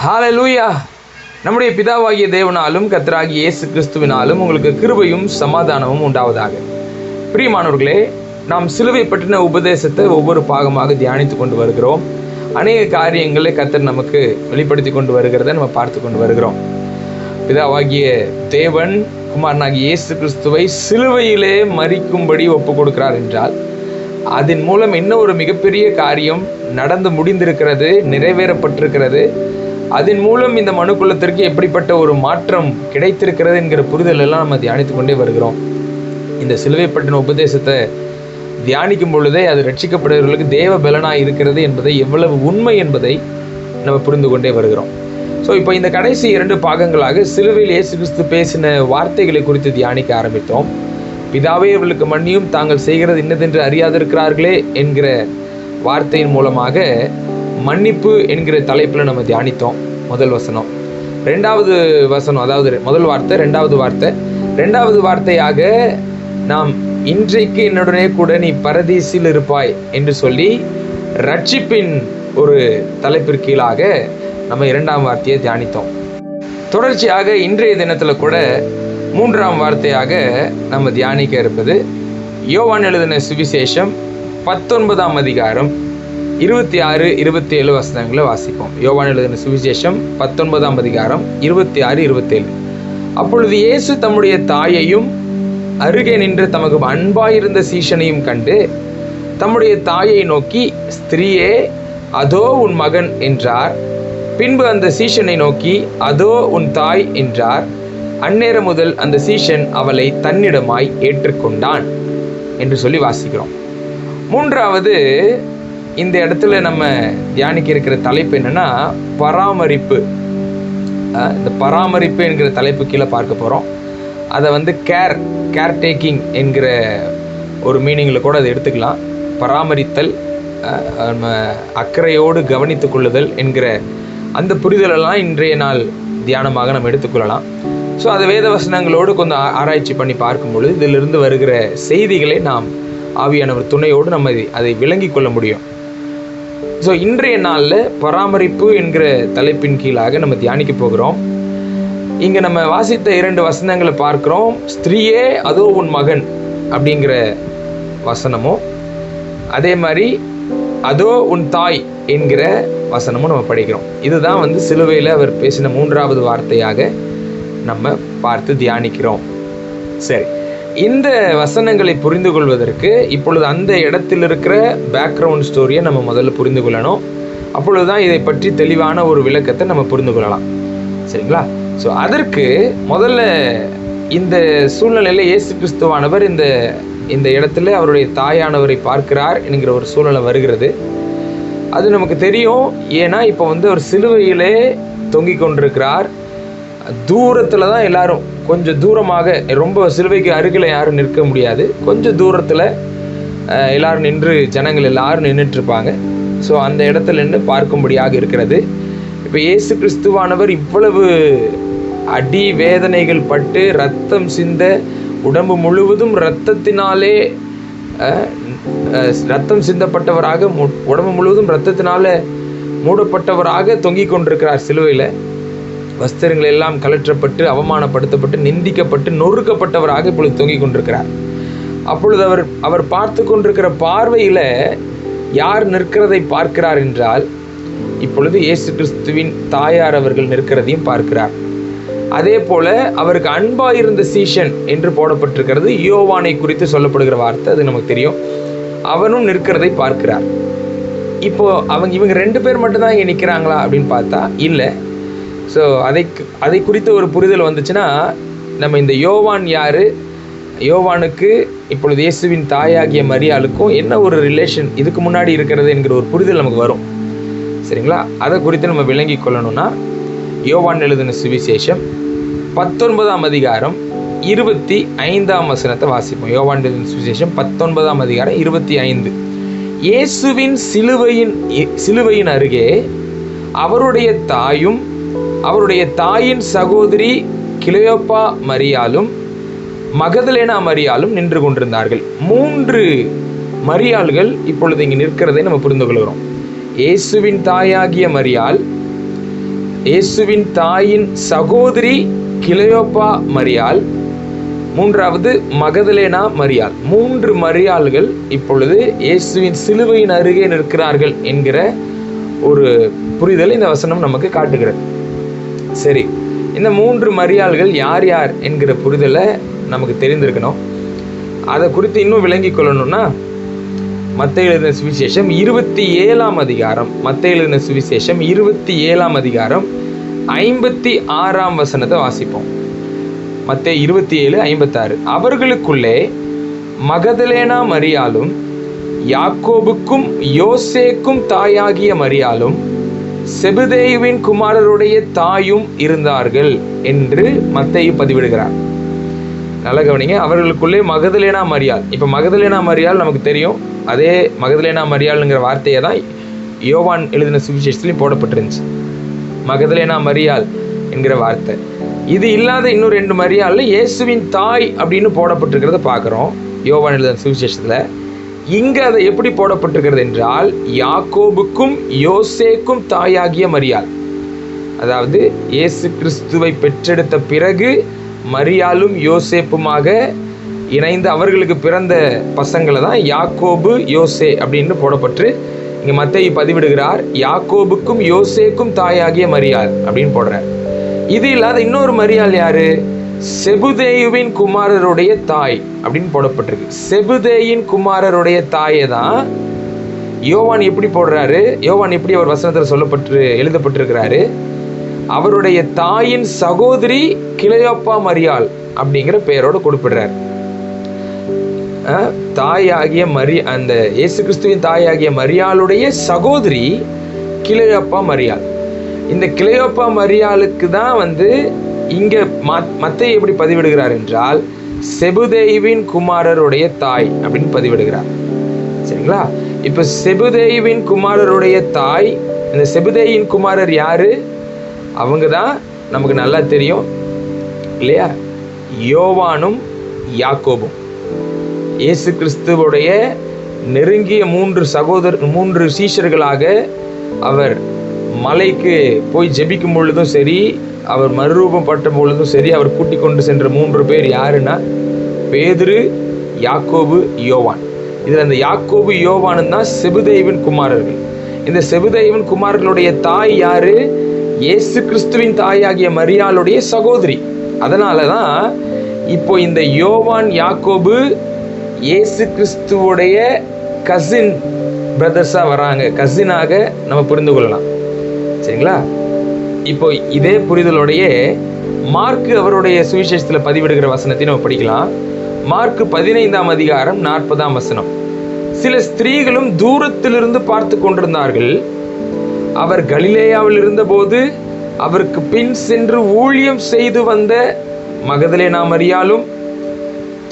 ஹல்லேலூயா. நம்முடைய பிதாவாகிய தேவனாலும் கர்த்தராகிய இயேசு கிறிஸ்துவினாலும் உங்களுக்கு கிருபையும் சமாதானமும் உண்டாவதாக. பிரியமானவர்களே, நாம் சிலுவை பற்றின உபதேசத்தை ஒவ்வொரு பாகமாக தியானித்து கொண்டு வருகிறோம். அநேக காரியங்களை கர்த்தர் நமக்கு வெளிப்படுத்தி கொண்டு வருகிறத நம்ம பார்த்து கொண்டு வருகிறோம். பிதாவாகிய தேவன் குமாரனாகிய இயேசு கிறிஸ்துவை சிலுவையிலே மரிக்கும்படி ஒப்பு கொடுக்கிறார் என்றால், அதன் மூலம் என்ன ஒரு மிகப்பெரிய காரியம் நடந்து முடிந்திருக்கிறது, நிறைவேறப்பட்டிருக்கிறது. அதன் மூலம் இந்த மனுக்குலத்திற்கு எப்படிப்பட்ட ஒரு மாற்றம் கிடைத்திருக்கிறது என்கிற புரிதல் எல்லாம் நம்ம தியானித்து கொண்டே வருகிறோம். இந்த சிலுவை பற்றின உபதேசத்தை தியானிக்கும் பொழுதே அது ரட்சிக்கப்படுவர்களுக்கு தேவ பலனாக இருக்கிறது என்பதை, எவ்வளவு உண்மை என்பதை நம்ம புரிந்து கொண்டே வருகிறோம். ஸோ இப்போ இந்த கடைசி 2 பாகங்களாக சிலுவையில் இயேசு கிறிஸ்து பேசின வார்த்தைகளை குறித்து தியானிக்க ஆரம்பித்தோம். பிதாவே அவர்களுக்கு மன்னியும், தாங்கள் செய்கிறது இன்னதென்று அறியாதிருக்கிறார்களே என்கிற வார்த்தையின் மூலமாக மன்னிப்பு என்கிற தலைப்பில் நம்ம தியானித்தோம். முதல் வசனம், 2வது வசனம், அதாவது முதல் வார்த்தை 2வது வார்த்தை, 2வது வார்த்தையாக நாம் இன்றைக்கு என்னுடனே கூட நீ பரதீசில் இருப்பாய் என்று சொல்லி ரட்சிப்பின் ஒரு தலைப்பிற்கு கீழாக நம்ம 2ஆம் வார்த்தையை தியானித்தோம். தொடர்ச்சியாக இன்றைய தினத்தில் கூட 3ஆம் வார்த்தையாக நம்ம தியானிக்க இருப்பது யோவான் எழுதின சுவிசேஷம் 19ஆம் அதிகாரம் 26, 27 வசனங்களை வாசிப்போம். யோவான் எழுதின சுவிசேஷம் 19ஆம் அதிகாரம் 26, 27. அப்பொழுது இயேசு தம்முடைய தாயையும் அருகே நின்று தமக்கு அன்பாயிருந்த சீஷனையும் கண்டு தம்முடைய தாயை நோக்கி, ஸ்திரீயே, அதோ உன் மகன் என்றார். பின்பு அந்த சீஷனை நோக்கி, அதோ உன் தாய் என்றார். அந்நேரம் முதல் அந்த சீஷன் அவளை தன்னிடமாய் ஏற்றுக்கொண்டான் என்று சொல்லி வாசிக்கிறோம். 3வது இந்த இடத்துல நம்ம தியானிக்க இருக்கிற தலைப்பு என்னன்னா பராமரிப்பு. இந்த பராமரிப்பு என்கிற தலைப்பு கீழே பார்க்க போகிறோம். அதை கேர் டேக்கிங் என்கிற ஒரு மீனிங்கில் கூட அதை எடுத்துக்கலாம். பராமரித்தல், நம்ம அக்கறையோடு கவனித்து கொள்ளுதல் என்கிற அந்த புரிதலெல்லாம் இன்றைய நாள் தியானமாக நம்ம எடுத்துக்கொள்ளலாம். ஸோ அதை வேத வசனங்களோடு கொஞ்சம் ஆராய்ச்சி பண்ணி பார்க்கும் பொழுது இதிலிருந்து வருகிற செய்திகளை நாம் ஆவியானவர் துணையோடு நம்ம அதை விளங்கி கொள்ள முடியும். ஸோ இன்றைய நாளில் பராமரிப்பு என்கிற தலைப்பின் கீழாக நம்ம தியானிக்க போகிறோம். இங்கே நம்ம வாசித்த 2 வசனங்களை பார்க்குறோம். ஸ்திரீயே, அதோ உன் மகன் அப்படிங்கிற வசனமும், அதே மாதிரி அதோ உன் தாய் என்கிற வசனமும் நம்ம படிக்கிறோம். இதுதான் சிலுவையில் அவர் பேசின 3வது வார்த்தையாக நம்ம பார்த்து தியானிக்கிறோம். சரி, இந்த வசனங்களை புரிந்து கொள்வதற்கு இப்பொழுது அந்த இடத்தில் இருக்கிற பேக்ரவுண்ட் ஸ்டோரியை நம்ம முதல்ல புரிந்து கொள்ளணும். அப்பொழுதுதான் இதை பற்றி தெளிவான ஒரு விளக்கத்தை நம்ம புரிந்து கொள்ளலாம். சரிங்களா? ஸோ அதற்கு முதல்ல இந்த சூழ்நிலையில் இயேசு கிறிஸ்துவானவர் இந்த இடத்துல அவருடைய தாயானவரை பார்க்கிறார் என்கிற ஒரு சூழ்நிலை வருகிறது. அது நமக்கு தெரியும். ஏன்னா இப்போ அவர் சிலுவையிலே தொங்கிக் கொண்டிருக்கிறார். தூரத்தில் தான் எல்லாரும், கொஞ்சம் தூரமாக, ரொம்ப சிலுவைக்கு அருகில் யாரும் நிற்க முடியாது, கொஞ்சம் தூரத்தில் எல்லாரும் நின்று, ஜனங்கள் எல்லாரும் நின்றுட்டுருப்பாங்க. ஸோ அந்த இடத்துல நின்று பார்க்கும்படியாக இருக்கிறது. இப்போ இயேசு கிறிஸ்துவானவர் இவ்வளவு அடி வேதனைகள் பட்டு ரத்தம் சிந்த, உடம்பு முழுவதும் இரத்தத்தினாலே ரத்தம் சிந்தப்பட்டவராக, உடம்பு முழுவதும் இரத்தத்தினால மூடப்பட்டவராக தொங்கிக் கொண்டிருக்கிறார் சிலுவையில். வஸ்திரங்கள் எல்லாம் கலற்றப்பட்டு, அவமானப்படுத்தப்பட்டு, நிந்திக்கப்பட்டு, நொறுக்கப்பட்டவராக இப்பொழுது தொங்கிக் கொண்டிருக்கிறார். அப்பொழுது அவர் பார்த்து கொண்டிருக்கிற பார்வையில் யார் நிற்கிறதை பார்க்கிறார் என்றால், இப்பொழுது இயேசு கிறிஸ்துவின் தாயார் அவர்கள் நிற்கிறதையும் பார்க்கிறார். அதே போல அவருக்கு அன்பாயிருந்த சீஷன் என்று போடப்பட்டிருக்கிறது. யோவானை குறித்து சொல்லப்படுகிற வார்த்தை, அது நமக்கு தெரியும். அவனும் நிற்கிறதை பார்க்கிறார். இப்போ இவங்க 2 பேர் மட்டும்தான் இங்கே நிற்கிறாங்களா அப்படின்னு பார்த்தா இல்லை. ஸோ அதை குறித்த ஒரு புரிதல் வந்துச்சுன்னா, நம்ம இந்த யோவான் யார், யோவானுக்கு இப்பொழுது இயேசுவின் தாயாகிய மரியாளுக்கும் என்ன ஒரு ரிலேஷன் இதுக்கு முன்னாடி இருக்கிறது என்கிற ஒரு புரிதல் நமக்கு வரும். சரிங்களா? அதை குறித்து நம்ம விளங்கி கொள்ளணும்னா, யோவான் எழுதின சுவிசேஷம் 19ஆம் அதிகாரம் 25ஆம் வசனத்தை வாசிப்போம். யோவான் எழுதின சுவிசேஷம் 19ஆம் அதிகாரம் 25. இயேசுவின் சிலுவையின் அருகே அவருடைய தாயும் அவருடைய தாயின் சகோதரி கிலயோப்பா மரியாளும் மகதலேனா மரியாளும் நின்று கொண்டிருந்தார்கள். 3 மரியாள்கள் இப்பொழுது இங்கு நிற்கிறதை நம்ம புரிந்து கொள்கிறோம். இயேசுவின் தாயாகிய மரியாள், இயேசுவின் தாயின் சகோதரி கிளையோப்பா மரியாள், மூன்றாவது மகதலேனா மரியாள். 3 மரியாள்கள் இப்பொழுது இயேசுவின் சிலுவையின் அருகே நிற்கிறார்கள் என்கிற ஒரு புரிதல் இந்த வசனம் நமக்கு காட்டுகிறது. சரி, இந்த 3 மரியாள்கள் யார் யார் என்கிற புரிதலை நமக்கு தெரிந்திருக்கணும். அதை குறித்து இன்னும் விளங்கி கொள்ளணும்னா மத்தேயு எழுதின சுவிசேஷம் 27ஆம் அதிகாரம், மத்தேயு எழுதின சுவிசேஷம் 27ஆம் அதிகாரம் 56ஆம் வசனத்தை வாசிப்போம். மத்தேயு 27:56. அவர்களுக்குள்ளே மகதலேனா மரியாளும் யாக்கோபுக்கும் யோசேக்கும் தாயாகிய மரியாளும் செபதேயுவின் குமாரருடைய தாயும் இருந்தார்கள் என்று மத்தேயு பதிவிடுகிறார். நல்லா கவனிங்க. அவர்களுக்குள்ளே மகதலேனா மரியாள். இப்போ மகதலேனா மரியாள் நமக்கு தெரியும். அதே மகதலேனா மரியாள்ங்கிற வார்த்தையை தான் யோவான் எழுதின சுவிசேஷத்துலையும் போடப்பட்டிருந்துச்சு. மகதலேனா மரியாள் என்கிற வார்த்தை. இது இல்லாத இன்னும் 2 மரியாள்ல இயேசுவின் தாய் அப்படின்னு போடப்பட்டிருக்கிறத பார்க்குறோம் யோவான் எழுதின சுவிசேஷத்தில். இங்கே அதை எப்படி போடப்பட்டிருக்கிறது என்றால், யாக்கோபுக்கும் யோசேக்கும் தாயாகிய மரியாள். அதாவது இயேசு கிறிஸ்துவை பெற்றெடுத்த பிறகு மரியாளும் யோசேப்புமாக இணைந்து அவர்களுக்கு பிறந்த பசங்களை தான் யாக்கோபு யோசே அப்படின்னு போடப்பட்டு இங்கே மத்தேயு பதிவிடுகிறார். யாக்கோபுக்கும் யோசேக்கும் தாயாகிய மரியாள் அப்படின்னு போடுறார். இது இல்லாத இன்னொரு மரியாள் யாரு? செபுதேயுவின் குமாரருடைய தாய் அப்படின்னு போடப்பட்டிருக்கு. செபுதேயின் குமாரருடைய தாயை தான் யோவான் எப்படி போடுறாரு? யோவான் எப்படி அவர் வசனத்தில் எழுதப்பட்டிருக்கிறாரு? அவருடைய தாயின் சகோதரி கிளையோப்பா மரியாள் அப்படிங்கிற பெயரோடு குறிப்பிடுறார். தாயாகிய அந்த இயேசு கிறிஸ்துவின் தாயாகிய மரியாளுடைய சகோதரி கிளையோப்பா மரியாள். இந்த கிளையோப்பா மரியாளுக்கு தான் இங்க மத்தேயு எப்படி பதிவிடுகிறார் என்றால், செபுதேயுவின் குமாரருடைய தாய் அப்படின்னு பதிவிடுகிறார். சரிங்களா? இப்ப செபுதேயுவின் குமாரருடைய தாய், இந்த செபுதேயின் குமாரர் யாரு? அவங்க தான் நமக்கு நல்லா தெரியும் இல்லையா? யோவானும் யாக்கோபும். இயேசு கிறிஸ்துவோடைய நெருங்கிய 3 சீஷர்களாக அவர் மலைக்கு போய் ஜெபிக்கும் பொழுதும் சரி, அவர் மறுரூபம் பட்ட பொழுதும் சரி, அவர் கூட்டிக் கொண்டு சென்ற 3 பேர் யாருன்னா பேதுரு, யாக்கோபு, யோவான். இதில் அந்த யாக்கோபு யோவானும் தான் செபுதேயுவின் குமாரர்கள். இந்த செபுதேயுவின் குமாரர்களுடைய தாய் யாரு? இயேசு கிறிஸ்துவின் தாயாகிய மரியாளுடைய சகோதரி. அதனால தான் இப்போ இந்த யோவான் யாக்கோபு இயேசு கிறிஸ்துவோடைய கசின் பிரதர்ஸாக வராங்க. கசினாக நம்ம புரிந்து கொள்ளலாம். சரிங்களா? இப்போ இதே புரிதலோடைய மார்க்கு அவருடைய சுவிசேஷத்தில் பதிவிடுகிற வசனத்தை நம்ம படிக்கலாம். மார்க்கு 15ஆம் அதிகாரம் 40ஆம் வசனம். சில ஸ்திரீகளும் தூரத்திலிருந்து பார்த்து கொண்டிருந்தார்கள். அவர் கலிலேயாவில் இருந்தபோது அவருக்கு பின் சென்று ஊழியம் செய்து வந்த மகதலேனா மரியாளும்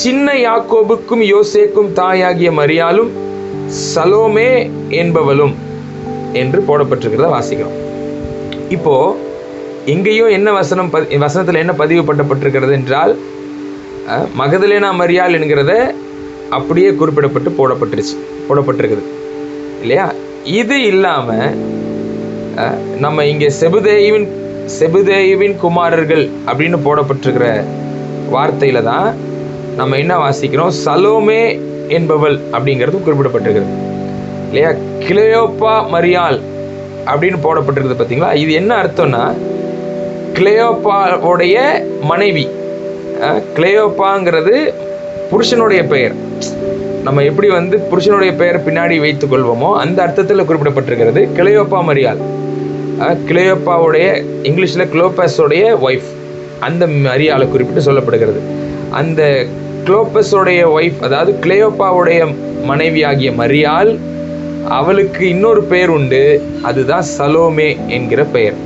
சின்ன யாக்கோபுக்கும் யோசேக்கும் தாயாகிய மரியாளும் சலோமே என்பவளும் என்று போடப்பட்டிருக்கிறத வாசிக்கிறோம். இப்போ எங்கேயும் என்ன வசனத்தில் என்ன பதிவு பண்ணப்பட்டிருக்கிறது என்றால், மகதலேனா மரியாள் என்கிறத அப்படியே குறிப்பிடப்பட்டு போடப்பட்டிருக்குது இல்லையா? இது இல்லாம நம்ம இங்கே செபுதேயுவின் குமாரர்கள் அப்படின்னு போடப்பட்டிருக்கிற வார்த்தையில தான் நம்ம என்ன வாசிக்கிறோம்? சலோமே என்பவள் அப்படிங்கிறது குறிப்பிடப்பட்டிருக்கிறது இல்லையா? கிளையோப்பா மரியாள் அப்படின்னு போடப்பட்டிருக்கிறது பார்த்தீங்களா? இது என்ன அர்த்தம்னா, கிளையோப்பாவுடைய மனைவி. கிளையோப்பாங்கிறது புருஷனுடைய பெயர். நம்ம எப்படி புருஷனுடைய பெயர் பின்னாடி வைத்துக் கொள்வோமோ அந்த அர்த்தத்தில் குறிப்பிடப்பட்டிருக்கிறது கிளையோப்பா மரியாள். கிளையோப்பாவுடைய இங்கிலீஷில் குளோபஸோடைய ஒய்ஃப், அந்த மரியாளை குறிப்பிட்டு சொல்லப்படுகிறது. அந்த குளோபஸோடைய ஒய்ஃப், அதாவது கிளையோப்பாவுடைய மனைவி ஆகிய மரியாள், அவளுக்கு இன்னொரு பெயர் உண்டு. அதுதான் சலோமே என்கிற பெயர்.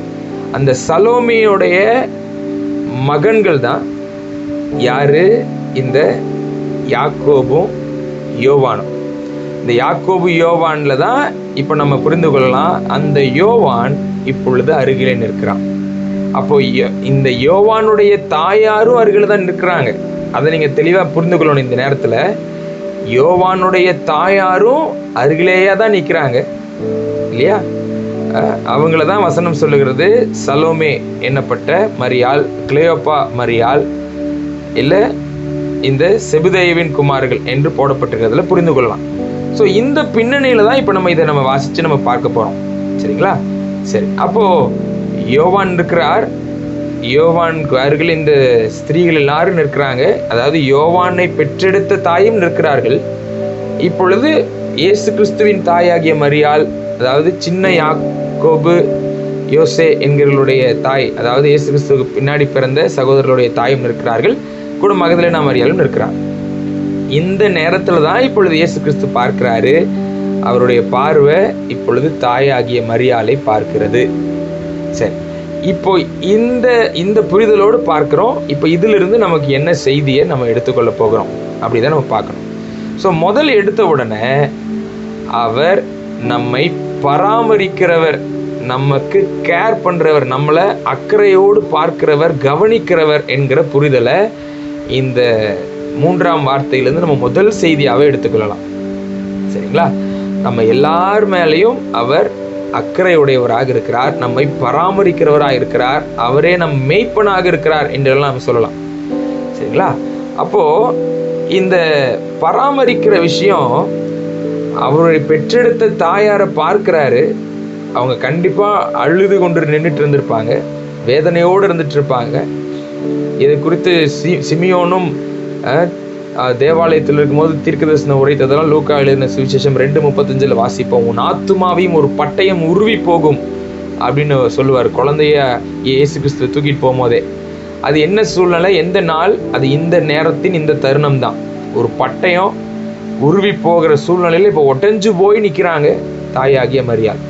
அந்த சலோமியோடைய மகன்கள் தான் யாரு? இந்த யாக்கோபும் யோவானும். இந்த யாக்கோபு யோவான்ல தான் இப்போ நம்ம புரிந்து கொள்ளலாம், அந்த யோவான் இப்பொழுது அருகிலே நிற்கிறான். அப்போ இந்த யோவானுடைய தாயாரும் அருகில தான் நிற்கிறாங்க. அதை நீங்க தெளிவா புரிந்து கொள்ளணும். இந்த நேரத்துல யோவானுடைய தாயாரும் அருகிலேயே தான் நிற்கிறாங்க இல்லையா? அவங்கள தான் வசனம் சொல்லுகிறது சலோமே என்னப்பட்ட மரியாள், கிளேயோப்பா மரியாள், இல்லை இந்த செபுதேயுவின் குமார்கள் என்று போடப்பட்டிருக்கிறதுல புரிந்து கொள்ளலாம். ஸோ இந்த பின்னணியில தான் இப்போ நம்ம வாசிச்சு நம்ம பார்க்க போறோம். சரிங்களா? சரி, அப்போ யோவான் இருக்கிறார். யோவானுக்கு அருகில் இந்த ஸ்திரீகள் எல்லாரும் நிற்கிறாங்க. அதாவது யோவானை பெற்றெடுத்த தாயும் நிற்கிறார்கள். இப்பொழுது இயேசு கிறிஸ்துவின் தாயாகிய மரியாள், அதாவது சின்ன யாக்கோபு, யோசே என்கிறவர்களுடைய தாய், அதாவது இயேசு கிறிஸ்துவுக்கு பின்னாடி பிறந்த சகோதரர்களுடைய தாயும் நிற்கிறார்கள். கூட மகதலேனா மரியாளும் இருக்கிறார். இந்த நேரத்துல தான் இப்பொழுது இயேசு கிறிஸ்து பார்க்கிறாரு. அவருடைய பார்வை இப்பொழுது தாயாகிய மரியாளை பார்க்கிறது. சரி, இப்போ இந்த புரிதலோடு பார்க்கிறோம். இப்போ இதிலிருந்து நமக்கு என்ன செய்தியை நம்ம எடுத்துக்கொள்ள போகிறோம் அப்படிதான் நம்ம பார்க்கணும். ஸோ முதல் எடுத்த உடனே அவர் நம்மை பராமரிக்கிறவர், நமக்கு கேர் பண்றவர், நம்மளை அக்கறையோடு பார்க்கிறவர், கவனிக்கிறவர் என்கிற புரிதலை இந்த 3ஆம் வார்த்தையிலிருந்து நம்ம முதல் செய்தியாவே எடுத்துக்கொள்ளலாம். சரிங்களா? நம்ம எல்லார் மேலையும் அவர் அக்கறையுடையவராக இருக்கிறார், நம்மை பராமரிக்கிறவராக இருக்கிறார், அவரே நம் மேய்ப்பனாக இருக்கிறார் என்றெல்லாம் நம்ம சொல்லலாம். சரிங்களா? அப்போ இந்த பராமரிக்கிற விஷயம், அவருடைய பெற்றெடுத்த தாயாரை பார்க்கிறாரு. அவங்க கண்டிப்பா அழுது கொண்டு நின்றுட்டு இருந்திருப்பாங்க, வேதனையோடு இருந்துட்டு இருப்பாங்க. இதை குறித்து சிமியோனும் தேவாலயத்தில் இருக்கும்போது தீர்க்கதரிசனம் உரைத்ததெல்லாம் லூக்கா எழுதின சுவிசேஷம் 2:35 வாசிப்போம். உன் ஆத்துமாவையும் ஒரு பட்டயம் உருவி போகும் அப்படின்னு சொல்லுவார், குழந்தைய இயேசு கிறிஸ்துவ தூக்கிட்டு போகும்போதே. அது என்ன சூழ்நிலை, எந்த நாள்? அது இந்த நேரத்தின் இந்த தருணம் தான். ஒரு பட்டயம் உருவி போகிற சூழ்நிலையில இப்போ ஒட்டஞ்சு போய் நிற்கிறாங்க தாயாகிய மரியாள்.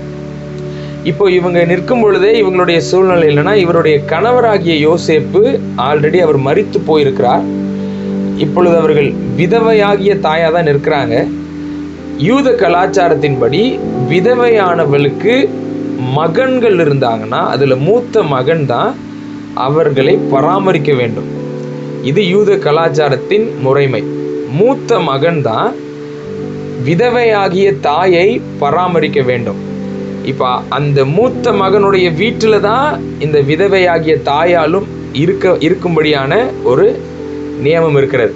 இப்போ இவங்க நிற்கும் பொழுதே இவங்களுடைய சூழ்நிலை இல்லைன்னா, இவருடைய கணவராகிய யோசேப்பு ஆல்ரெடி அவர் மரித்து போயிருக்கிறார். இப்பொழுது அவர்கள் விதவையாகிய தாயா தான் நிற்கிறாங்க. யூத கலாச்சாரத்தின்படி விதவையானவளுக்கு மகன்கள் இருந்தாங்கன்னா அதுல மூத்த மகன் தான் அவர்களை பராமரிக்க வேண்டும். இது யூத கலாச்சாரத்தின் முறைமை. மூத்த மகன் தான் விதவையாகிய தாயை பராமரிக்க வேண்டும். இப்ப அந்த மூத்த மகனுடைய வீட்டில தான் இந்த விதவையாகிய தாயாலும் இருக்கும்படியான ஒரு நியமம் இருக்கிறது.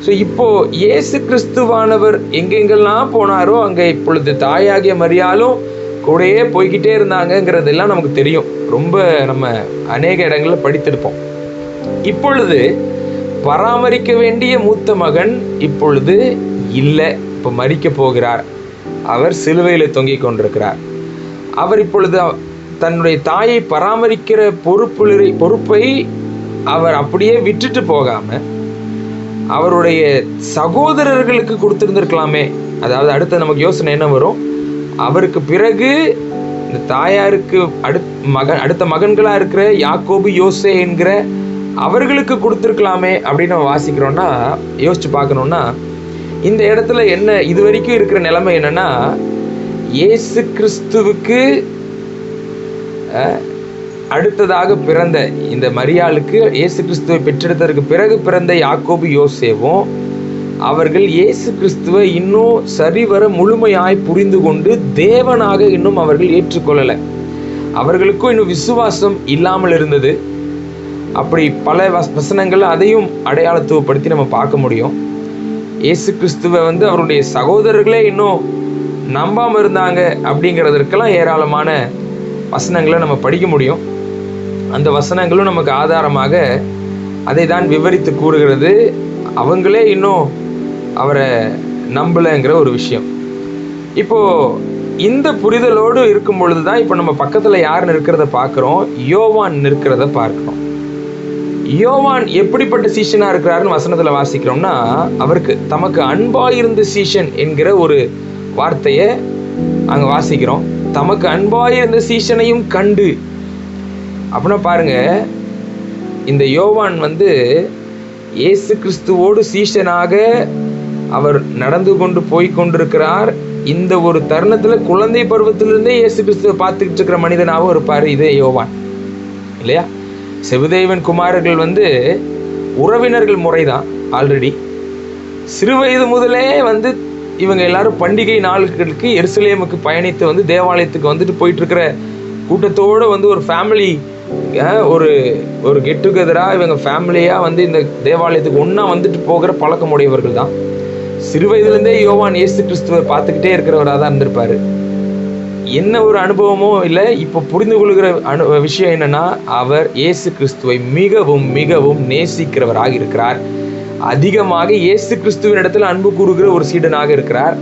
ஸோ இப்போ இயேசு கிறிஸ்துவானவர் எங்கெங்கெல்லாம் போனாரோ அங்க இப்பொழுது தாயாகிய மரியாளும் கூடயே போய்கிட்டே இருந்தாங்கிறதெல்லாம் நமக்கு தெரியும். ரொம்ப நம்ம அநேக இடங்கள்ல படித்திருப்போம். இப்பொழுது பராமரிக்க வேண்டிய மூத்த மகன் இப்பொழுது இல்லை, இப்போ மரிக்க போகிறார். அவர் சிலுவையில தொங்கிக் கொண்டிருக்கிறார். அவர் இப்பொழுது தன்னுடைய தாயை பராமரிக்கிற பொறுப்பை அவர் அப்படியே விட்டுட்டு போகாம அவருடைய சகோதரர்களுக்கு கொடுத்திருந்திருக்கலாமே. அதாவது அடுத்த நமக்கு யோசனை என்ன வரும், அவருக்கு பிறகு இந்த தாயாருக்கு அடுத்த மகன்களா இருக்கிற யாக்கோபு, யோசே என்கிற அவர்களுக்கு கொடுத்திருக்கலாமே அப்படின்னு நம்ம வாசிக்கிறோம்னா, யோசிச்சு பார்க்கணும்னா, இந்த இடத்துல என்ன இது வரைக்கும் இருக்கிற நிலைமை என்னன்னா, இயேசு கிறிஸ்துவுக்கு அடுத்ததாக பிறந்த இந்த மரியாளுக்கு இயேசு கிறிஸ்துவை பெற்றெடுத்ததற்கு பிறகு பிறந்த யாக்கோபு, யோசேவும் அவர்கள் இயேசு கிறிஸ்துவை இன்னும் சரிவர முழுமையாய் புரிந்து கொண்டு தேவனாக இன்னும் அவர்கள் ஏற்றுக்கொள்ளலை. அவர்களுக்கும் இன்னும் விசுவாசம் இல்லாமல் இருந்தது. அப்படி பல வசனங்கள் அதையும் அடையாளத்துவப்படுத்தி நம்ம பார்க்க முடியும். இயேசு கிறிஸ்துவை அவருடைய சகோதரர்களே இன்னும் நம்பாம இருந்தாங்க அப்படிங்கிறதற்கெல்லாம் ஏராளமான வசனங்களை நம்ம படிக்க முடியும். அந்த வசனங்களும் நமக்கு ஆதாரமாக அதை தான் விவரித்து கூறுகிறது. அவங்களே இன்னும் அவரை நம்பலைங்கிற ஒரு விஷயம். இப்போ இந்த புரிதலோடு இருக்கும் பொழுதுதான் இப்போ நம்ம பக்கத்துல யார் நிற்கிறத பார்க்கிறோம், யோவான் நிற்கிறத பார்க்கிறோம். யோவான் எப்படிப்பட்ட சீஷனா இருக்கிறாருன்னு வசனத்துல வாசிக்கிறோம்னா, அவருக்கு தமக்கு அன்பாயிருந்த சீஷன் என்கிற ஒரு வார்த்தையை அங்க வாசிக்கிறோம். தமக்கு அன்பாயிருந்த சீஷனையும் கண்டு அப்படின்னா பாருங்க, இந்த யோவான் இயேசு கிறிஸ்துவோடு சீஷனாக அவர் நடந்து கொண்டு போய் கொண்டிருக்கிறார். இந்த ஒரு தருணத்துல குழந்தை பருவத்திலிருந்தே இயேசு கிறிஸ்துவை பார்த்துக்கிட்டு இருக்கிற மனிதனாகவும் இருப்பாரு இதே யோவான், இல்லையா? செபுதேயுவின் குமாரர்கள் உறவினர்கள் முறைதான். ஆல்ரெடி சிறு வயது முதலே இவங்க எல்லாரும் பண்டிகை நாட்களுக்கு எருசலேமுக்கு பயணித்து வந்து தேவாலயத்துக்கு வந்துட்டு போயிட்டு இருக்கிற கூட்டத்தோடு வந்து ஒரு ஃபேமிலி, ஒரு ஒரு கெட் டுகெதராக இவங்க ஃபேமிலியாக வந்து இந்த தேவாலயத்துக்கு ஒன்றா வந்துட்டு போகிற பழக்கமுடையவர்கள் தான். சிறு வயதுலேருந்தே யோவான் இயேசு கிறிஸ்துவை பார்த்துக்கிட்டே இருக்கிறவராக தான் இருந்திருப்பார். என்ன ஒரு அனுபவமோ இல்லை. இப்போ புரிந்து கொள்கிற விஷயம் என்னன்னா, அவர் இயேசு கிறிஸ்துவை மிகவும் மிகவும் நேசிக்கிறவராக இருக்கிறார். அதிகமாக இயேசு கிறிஸ்துவின் இடத்துல அன்பு கூறுகிற ஒரு சீடனாக இருக்கிறார்.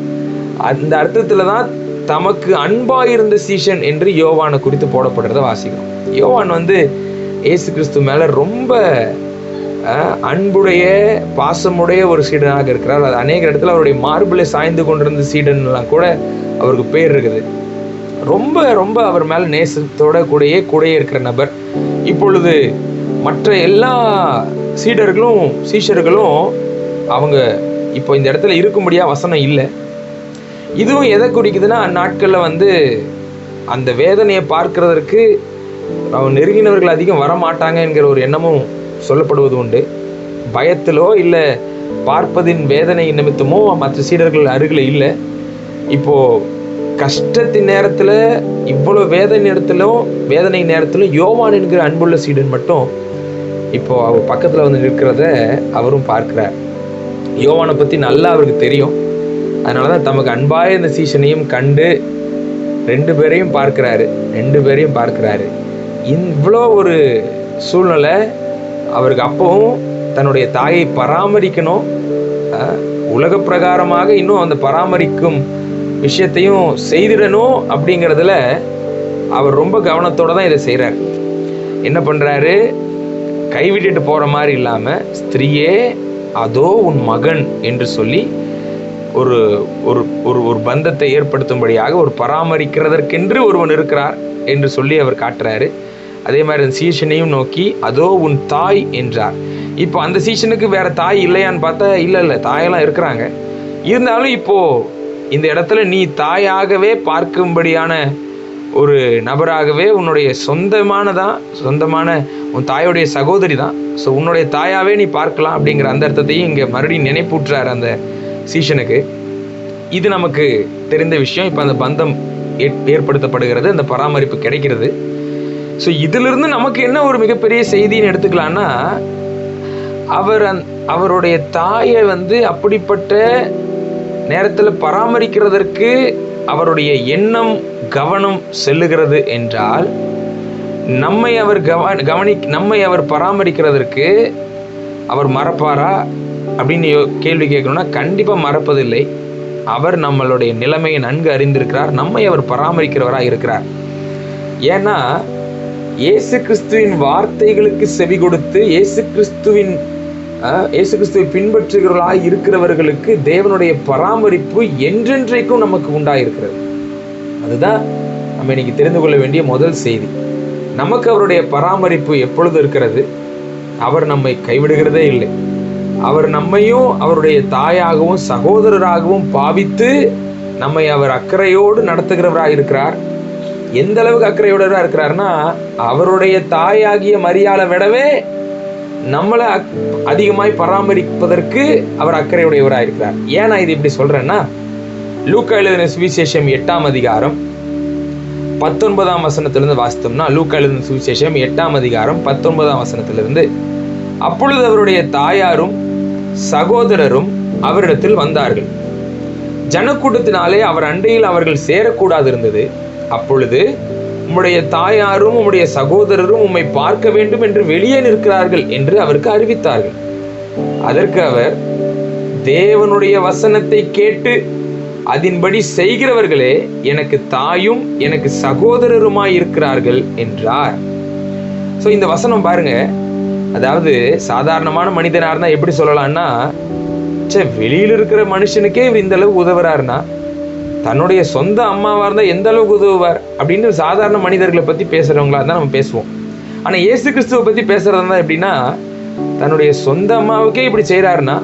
அந்த அர்த்தத்துல தான் தமக்கு அன்பாயிருந்த சீஷன் என்று யோவானை குறித்து போடப்படுறத வாசிக்கிறோம். யோவான் வந்து இயேசு கிறிஸ்து மேல ரொம்ப அன்புடைய பாசமுடைய ஒரு சீடனாக இருக்கிறார். அது அநேக இடத்துல அவருடைய மார்பிளை சாய்ந்து கொண்டிருந்த சீடன்லாம் கூட அவருக்கு பேர் இருக்குது. ரொம்ப ரொம்ப அவர் மேல நேசத்தோட கூடயே இருக்கிற நபர். இப்பொழுது மற்ற எல்லா சீஷர்களும் அவங்க இப்போ இந்த இடத்துல இருக்கும்படியா வசனம் இல்லை. இதுவும் எதை குறிக்குதுன்னா, அந்நாட்களில் வந்து அந்த வேதனையை பார்க்கிறதற்கு அவன் நெருங்கினவர்கள் அதிகம் வரமாட்டாங்க என்கிற ஒரு எண்ணமும் சொல்லப்படுவது உண்டு. பயத்திலோ இல்லை பார்ப்பதின் வேதனை நிமித்தமோ மற்ற சீடர்கள் அருகில் இல்லை. இப்போ கஷ்டத்தின் நேரத்தில், இவ்வளோ வேதனை நேரத்திலும் யோவான் என்கிற அன்புள்ள சீடன் மட்டும் இப்போ அவர் பக்கத்தில் வந்து நிற்கிறத அவரும் பார்க்கிறார். யோவானை பற்றி நல்லா அவருக்கு தெரியும். அதனால தான் தமக்கு அன்பாய இந்த சீஷனையும் கண்டு ரெண்டு பேரையும் பார்க்கிறாரு. இவ்வளோ ஒரு சூழ்நிலை அவருக்கு அப்பவும் தன்னுடைய தாயை பராமரிக்கணும், உலக பிரகாரமாக இன்னும் அந்த பராமரிக்கும் விஷயத்தையும் செய்திடணும் அப்படிங்கிறதுல அவர் ரொம்ப கவனத்தோடு தான் இதை செய்கிறார். என்ன பண்ணுறாரு? கைவிட்டுட்டு போகிற மாதிரி இல்லாமல், ஸ்திரீயே அதோ உன் மகன் என்று சொல்லி ஒரு ஒரு ஒரு பந்தத்தை ஏற்படுத்தும்படியாக, ஒரு பராமரிக்கிறதற்கென்று ஒருவன் இருக்கிறார் என்று சொல்லி அவர் காட்டுறாரு. அதே மாதிரி அந்த சீஷனையும் நோக்கி அதோ உன் தாய் என்றார். இப்போ அந்த சீஷனுக்கு வேற தாய் இல்லையான்னு பார்த்தா இல்லை, தாயெல்லாம் இருக்கிறாங்க. இருந்தாலும் இப்போ இந்த இடத்துல நீ தாயாகவே பார்க்கும்படியான ஒரு நபராகவே, உன்னுடைய சொந்தமான உன் தாயோடைய சகோதரி தான், ஸோ உன்னுடைய தாயாவே நீ பார்க்கலாம் அப்படிங்கிற அந்த அர்த்தத்தையும் இங்கே மறுபடியும் நினைப்பூட்டுறார் அந்த சீஷனுக்கு. இது நமக்கு தெரிந்த விஷயம். இப்போ அந்த பந்தம் ஏற்படுத்தப்படுகிறது, அந்த பராமரிப்பு கிடைக்கிறது. ஸோ இதிலிருந்து நமக்கு என்ன ஒரு மிகப்பெரிய செய்தின்னு எடுத்துக்கலான்னா, அவருடைய தாயை வந்து அப்படிப்பட்ட நேரத்தில் பராமரிக்கிறதற்கு அவருடைய எண்ணம் கவனம் செல்லுகிறது என்றால், நம்மை அவர் பராமரிக்கிறதற்கு அவர் மறப்பாரா அப்படின்னு கேள்வி கேட்கணும்னா, கண்டிப்பாக மறப்பதில்லை. அவர் நம்மளுடைய நிலைமையை நன்கு அறிந்திருக்கிறார். நம்மை அவர் பராமரிக்கிறவராக இருக்கிறார். ஏன்னா இயேசு கிறிஸ்துவின் வார்த்தைகளுக்கு செவி கொடுத்து இயேசு கிறிஸ்துவை பின்பற்றுகிறவர்களாக இருக்கிறவர்களுக்கு தேவனுடைய பராமரிப்பு என்றென்றைக்கும் நமக்கு உண்டாயிருக்கிறது. அதுதான் நம்ம இன்னைக்கு தெரிந்து கொள்ள வேண்டிய முதல் செய்தி. நமக்கு அவருடைய பராமரிப்பு எப்பொழுது இருக்கிறது? அவர் நம்மை கைவிடுகிறதே இல்லை. அவர் நம்மையும் அவருடைய தாயாகவும் சகோதரராகவும் பாவித்து நம்மை அவர் அக்கறையோடு நடத்துகிறவராக இருக்கிறார். எந்த அளவுக்கு அக்கறையோட இருக்கிறார்னா, அவருடைய தாயாகிய மரியாதை விடவே நம்மளை அதிகமாய் பராமரிப்பதற்கு அவர் அக்கறையுடையவராக இருக்கிறார். ஏன் நான் இது இப்படி சொல்றேன்னா, லூக்கா எழுதின சுவிசேஷம் 8ஆம் அதிகாரம் 19ஆம் வசனத்திலிருந்து வாசித்தோம்னா, லூக்கா எழுதின சுவிசேஷம் 8ஆம் அதிகாரம் 19ஆம் வசனத்திலிருந்து, அப்பொழுது அவருடைய தாயாரும் சகோதரரும் அவரிடத்தில் வந்தார்கள். ஜனக்கூட்டத்தினாலே அவர் அண்டையில் அவர்கள் சேரக்கூடாது இருந்தது. அப்பொழுது உம்முடைய தாயாரும் உம்முடைய சகோதரரும் உம்மை பார்க்க வேண்டும் என்று வெளியே நிற்கிறார்கள் என்று அவருக்கு அறிவித்தார்கள். அதற்கு அவர், தேவனுடைய வசனத்தை கேட்டு அதன்படி செய்கிறவர்களே எனக்கு தாயும் எனக்கு சகோதரருமாய் இருக்கிறார்கள் என்றார். ஸோ இந்த வசனம் பாருங்க, அதாவது சாதாரணமான மனிதனா இருந்தா எப்படி சொல்லலாம்னா, வெளியில் இருக்கிற மனுஷனுக்கே இவர் இந்த அளவுக்கு உதவுறாருன்னா, தன்னுடைய சொந்த அம்மாவா இருந்தா எந்த அளவுக்கு உதவுவார் அப்படின்னு சாதாரண மனிதர்களை பத்தி பேசுறவங்களா இருந்தா நம்ம பேசுவோம். ஆனா இயேசு கிறிஸ்துவை பத்தி பேசுறதா எப்படின்னா, தன்னுடைய சொந்த அம்மாவுக்கே இப்படி செய்யறாருன்னா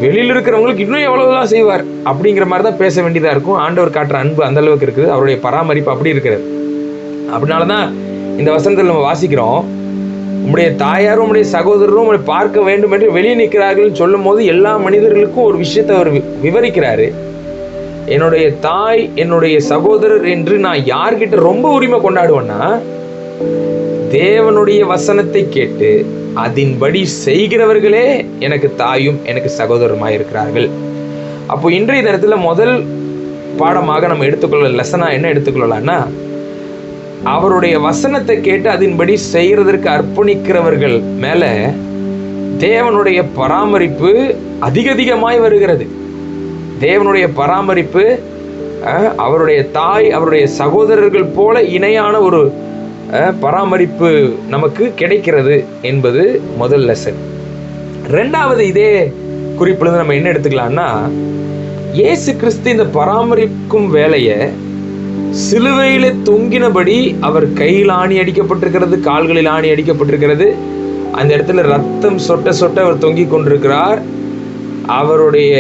வெளியில் இருக்கிறவங்களுக்கு இன்னும் எவ்வளவுதான் செய்வார் அப்படிங்கிற மாதிரி தான் பேச வேண்டியதா இருக்கும். ஆண்டவர் காட்டுற அன்பு அந்த அளவுக்கு இருக்குது, அவருடைய பராமரிப்பு அப்படி இருக்கிறது. அப்படின்னாலதான் இந்த வசனத்தில் நம்ம வாசிக்கிறோம், உம்முடைய தாயாரும் உம்முடைய சகோதரரும் உம்மை பார்க்க வேண்டும் என்று வெளியே நிற்கிறார்கள் சொல்லும் போது எல்லா மனிதர்களுக்கும் ஒரு விஷயத்தை அவர் விவரிக்கிறாரு. என்னுடைய தாய், என்னுடைய சகோதரர் என்று நான் யார்கிட்ட ரொம்ப உரிமை கொண்டாடுவேன்னா, தேவனுடைய வசனத்தை கேட்டு அதன்படி செய்கிறவர்களே எனக்கு தாயும் எனக்கு சகோதரருமாய் இருக்கிறார்கள். அப்போ இன்றைய தினத்துல முதல் பாடமாக நம்ம எடுத்துக்கொள்ள லெசனா என்ன எடுத்துக்கொள்ளலாம்னா, அவருடைய வசனத்தை கேட்டு அதன்படி செய்யறதற்கு அர்ப்பணிக்கிறவர்கள் மேல தேவனுடைய பராமரிப்பு அதிகமாய் வருகிறது. தேவனுடைய பராமரிப்பு அவருடைய தாய், அவருடைய சகோதரர்கள் போல இணையான ஒரு பராமரிப்பு நமக்கு கிடைக்கிறது என்பது முதல் லெசன். ரெண்டாவது, இதே குறிப்பில் நம்ம என்ன எடுத்துக்கலாம்னா, இயேசு கிறிஸ்து இந்த பராமரிக்கும் வேலையை சிலுவையில தொங்கினபடி அவர் கையில் ஆணி அடிக்கப்பட்டிருக்கிறது, கால்களில் ஆணி அடிக்கப்பட்டிருக்கிறது. அந்த இடத்துல ரத்தம் சொட்ட சொட்ட அவர் தொங்கிக் கொண்டிருக்கிறார். அவருடைய